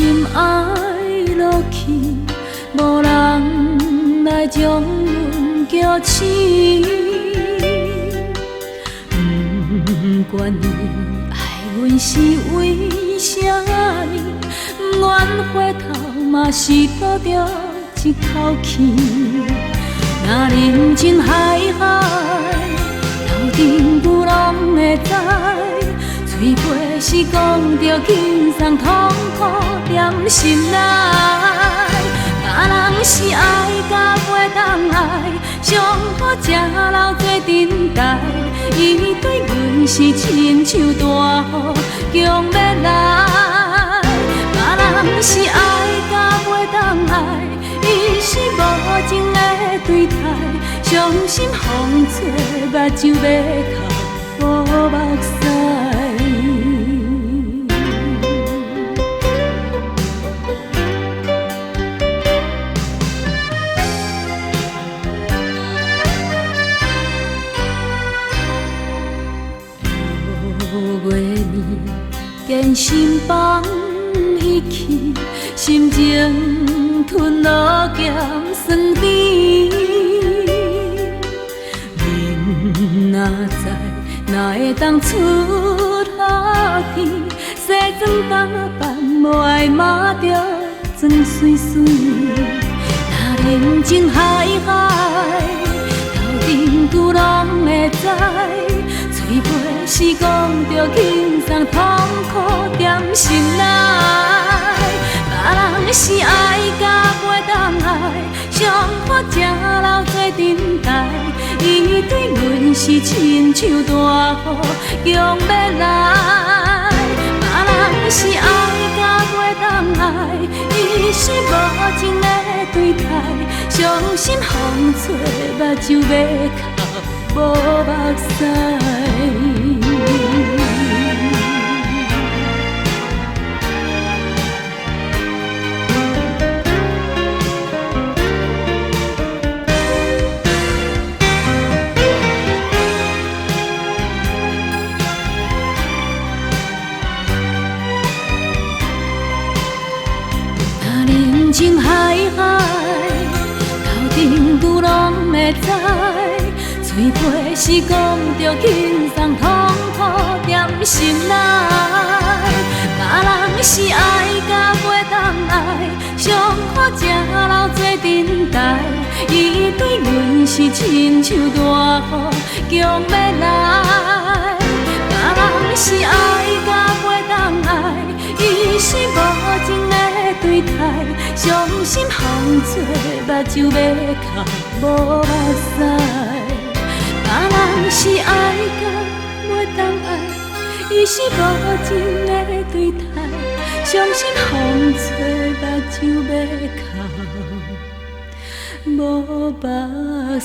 心爱落去，无人来将阮叫醒。不管你爱阮是为什么，不愿回头嘛是抱着一口气。若人情海海，头顶牛拢会知。嘴皮是讲着轻松痛苦踮心内，若人是爱甲袂当爱，上好吃老做阵代。伊对阮是亲像大雨强要来，若人是爱甲袂当爱，伊是无情的对待，伤心风吹目睭要哭无目屎。月暝见心放伊去，心情吞落咸酸甜。明若知，哪会当出夏天？西装打扮无爱抹着妆水水。若人情海海，头顶牛拢会知。嘴皮是讲着轻松痛苦踮心内，若人是爱甲袂当爱，上好吃老做阵代。伊对阮是亲像大雨强要来，若人是爱甲袂当爱，伊是无情的对待，伤心风吹目睭要哭无目屎。人情海海，头顶牛拢会知。嘴皮是讲着轻松痛苦踮心内，若人是爱甲袂当爱，上好吃老做阵代。伊对阮是亲像大雨强要来，若人是爱甲袂当爱，伊是无情的对待，伤心风吹目睭要哭无目屎。若人是爱甲袂当爱，伊是无情的对待，伤心风吹目睭要哭无目屎。